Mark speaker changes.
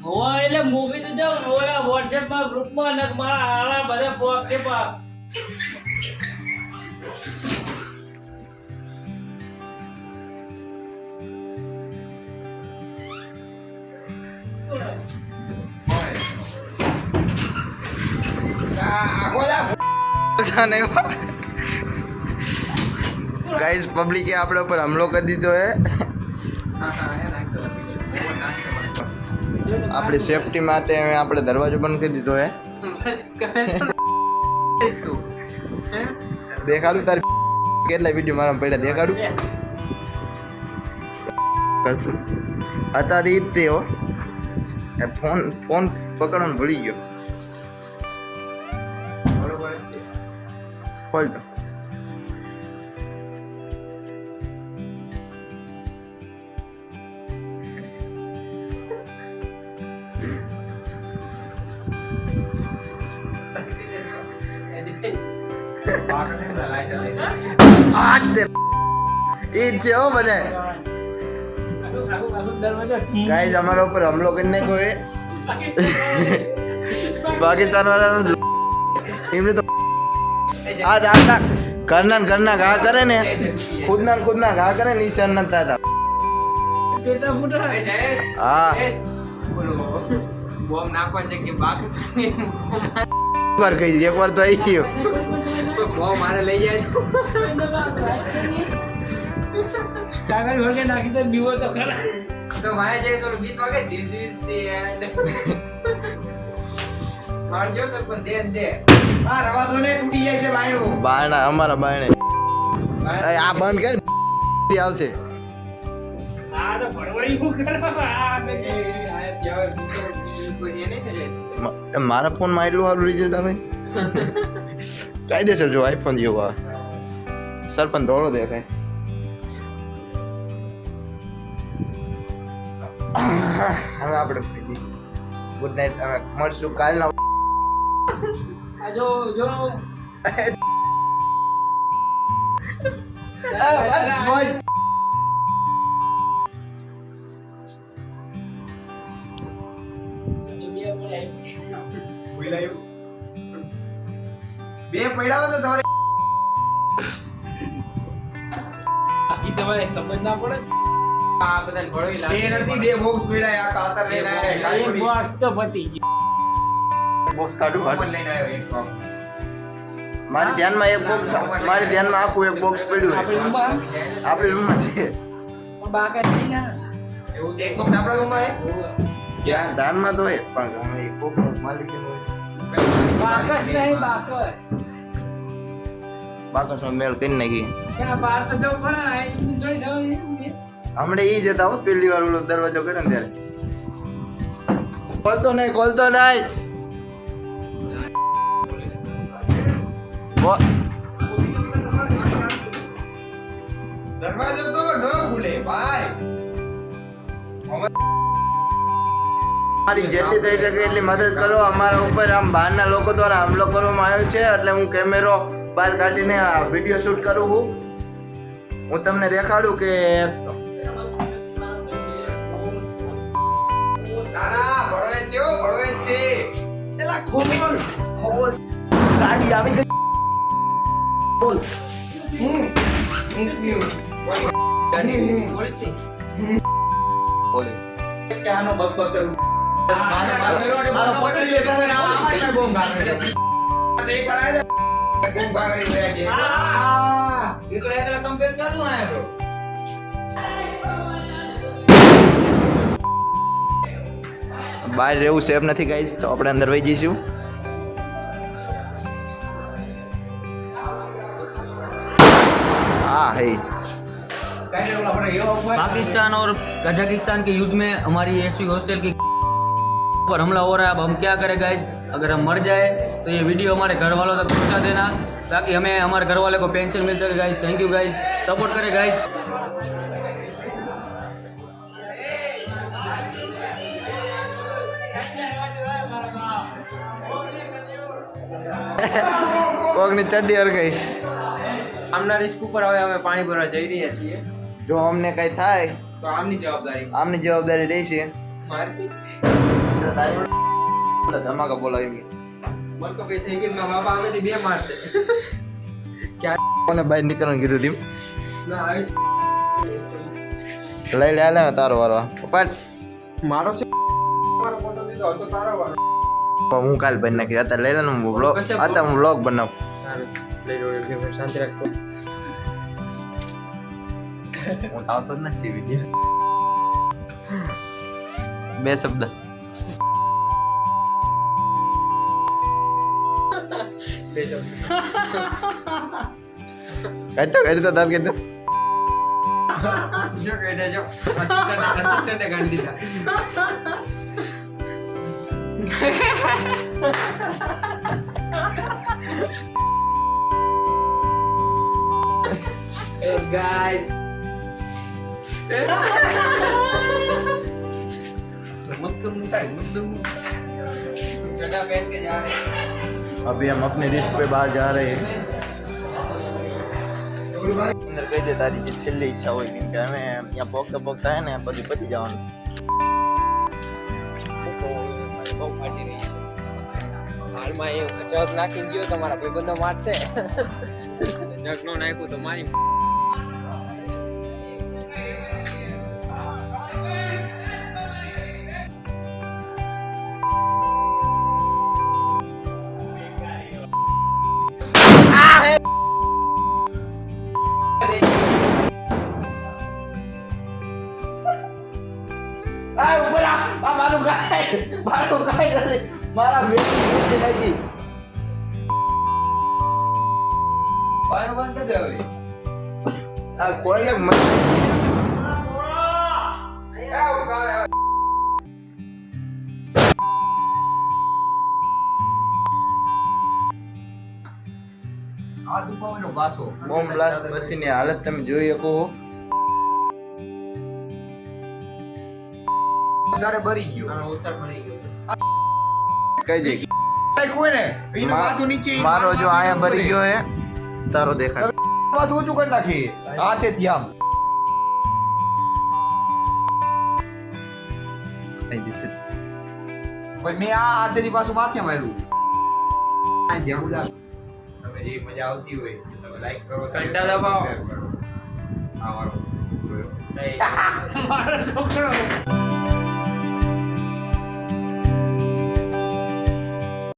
Speaker 1: હોવા એટલે મૂવી તો જાવ ઓલા WhatsApp માં ગ્રુપમાં ને મારા આલા બધા પોક છે પા
Speaker 2: गाइस पब्लिक के आप पर हमलो कर दी तो है अपनी सेफ्टी माटे આપણે દરવાજો બંધ કરી દીધો હે દેખાડું તારી કેટલા વિડિયો મારા પડ્યા દેખાડું કરતું હતા દીતે હો એ ફોન પકડવાનું ભૂલી ગયો બરોબર છે ખોલ દો गाइस हमारे ऊपर हमलो करने को है पाकिस्तान वाला इमने तो आज आता करना गा करे ने खुदना गा करे निशान न था
Speaker 1: छोटा मोटा
Speaker 2: हां
Speaker 3: બોલો બોમ નાખવા છે કે પાકિસ્તાની
Speaker 2: कर गई एक बार तो आई ही
Speaker 3: બોમ મારે લઈ જાય
Speaker 1: કાગળ ભરકે નાખી તો બીવો તો ખરા
Speaker 3: તો વાય જાય તો ગીત વાગે ધીસ ઇઝ ધી એન્ડ મારજો તો પણ દે આ રવા દો ને તૂટી જાય છે બાયણું
Speaker 2: બાયણા અમારા બાયણે આ બંધ કર આવશે
Speaker 1: આ તો ભડવાઈ હું કરવા આ
Speaker 3: કોઈ એને થઈ જાય
Speaker 2: મારા ફોન માં એટલું સારું રિઝલ્ટ આવે કાયદેસર જો આઈફોન જેવો આવે સરપંચ દોડો દેખાય હવે આપણે ફ્રી ગુડ નાઈટ હવે મળશું કાલના
Speaker 1: આ જો
Speaker 2: બોય બે પૈડા તો તમારે
Speaker 1: ઈ તમારે સમજ ના પડે
Speaker 3: આ બધાને ભળવી
Speaker 2: બે
Speaker 3: લાગે
Speaker 2: નથી બે બોક્સ પૈડા આ કાતર લઈને આયા
Speaker 1: એક બોક્સ તો પતી ગયું
Speaker 2: બોક્સ કાઢું
Speaker 3: કોમન લઈને આવ્યો એક બોક્સ
Speaker 2: મારી ધ્યાનમાં એક બોક્સ મારી ધ્યાનમાં આખું એક બોક્સ પડ્યું
Speaker 1: આપણી રૂમમાં
Speaker 2: આપણી રૂમમાં છે
Speaker 1: પણ બાકા નહીં ના
Speaker 3: એવું એક બોક્સ આપણા રૂમમાં હે
Speaker 2: ત્યાં ધ્યાનમાં તો હોય પણ અમે એક બોક્સ માલિક હોય
Speaker 1: બાકસ નહીં બાકસ
Speaker 2: બાકસનો મેળ કરી નાખી
Speaker 1: ત્યાં બહાર તો જવું પડે ને એમની જોડે જવું
Speaker 2: હમણે ઈ જતા હો પહેલી વાર ઓલો દરવાજો કર્યો ને ત્યારે ખોલતો નહીં દરવાજો તો ન ખુલે ભાઈ મારી જેટલી થઈ શકે એટલી મદદ કરો અમારા ઉપર આમ બહારના લોકો દ્વારા હુમલો કરવામાં આવ્યો છે એટલે હું કેમેરો બહાર કાઢીને આ વિડીયો શૂટ કરું હું તમને દેખાડું કે ભળવે છે એલા ખોલ ગાડી આવી ગઈ બોલ બોલ
Speaker 1: ક્યાંનો બપ્પો કરું
Speaker 2: બહાર રહેવું સેફ નથી ગાઈસ તો આપણે અંદર વહી જઈશું हाँ है
Speaker 4: पाकिस्तान और कजाकिस्तान के युद्ध में हमारी ऐसी हॉस्टल की पर हमला हो रहा है। अब हम क्या करें गाइज, अगर हम मर जाए तो ये वीडियो हमारे घर वालों तक पहुंचा देना ताकि हमें हमारे घर वाले को पेंशन मिल सके guys. Thank you guys, support करें गाइज।
Speaker 2: કોકની ચડ્ડી હર ગઈ
Speaker 3: આમના રિસ્ક ઉપર હવે અમે પાણી ભરવા જઈ રહ્યા છીએ।
Speaker 2: જો અમને કઈ થાય
Speaker 3: તો આમની જવાબદારી
Speaker 2: આમની જવાબદારી રહેશે
Speaker 3: મારી
Speaker 2: ધમાકા બોલાવી
Speaker 3: મને તો કઈ થઈ ગઈ મારા બાપા આમેથી 2 મારશે
Speaker 2: કોને બહાર નીકળવાનું કીધું ટીમ
Speaker 3: ના આવી
Speaker 2: લઈ લે લે તારો વારો પપ્પા
Speaker 3: મારો છે મારો ફોટો લીધો તો તારો વારો
Speaker 2: હું કાલ બની નાખી અત્યારે લઈ લે ને હું બ્લોગ અત્યારે હું બ્લોગ બનાવું
Speaker 3: લઈ લો શાંતિ રાખો
Speaker 2: હું આવતો જ નથી વિડીયો 2 શબ્દ કાઢી તો તાર કીધું
Speaker 3: જો કહી દેજો અસિસ્ટન્ટે કાઢી દીધા એ ગાય चड्डा पहन के जा रहे हैं
Speaker 2: अभी हम अपने रिस्क पे बाहर जा रहे हैं અંદર કહી દે તારી જે છેલ્લી ઈચ્છા હોય કેમ કે અમે ત્યાં બોક્સ બોક્સ આવે ને પછી પતી જવાનું
Speaker 3: બહુ ફાટી રહી છે હાલમાં એ જગ નાખીને ગયો તમારા ભાઈબંધો મારશે જગ નો નાખ્યું તો મારી
Speaker 2: મારા નથી
Speaker 3: બાર બંધ કરી દે
Speaker 2: આ કોઈને
Speaker 3: આ દુપાવનો પાસો
Speaker 2: બોમ્બ બ્લાસ્ટ પછીની હાલત તમે જોઈ શકો
Speaker 3: ઓસાડે ભરી ગયો ઓસાડ ભરી ગયો
Speaker 2: કઈ દે
Speaker 3: કોઈ ને એનું માથું નીચે
Speaker 2: મારો જો આયા ભરી ગયો હે તારો દેખાય
Speaker 3: માથું ઊંચું કરી નાખી હાથેથી આમ
Speaker 2: કઈ દે
Speaker 3: ભાઈ મેં આ હાથેથી પાછું માથે માર્યું આ જ્યાં બધા તમે જે મજા આવતી હોય તમે લાઈક કરો ઘંટા દબાવો આ મારો
Speaker 1: મારો છોકરો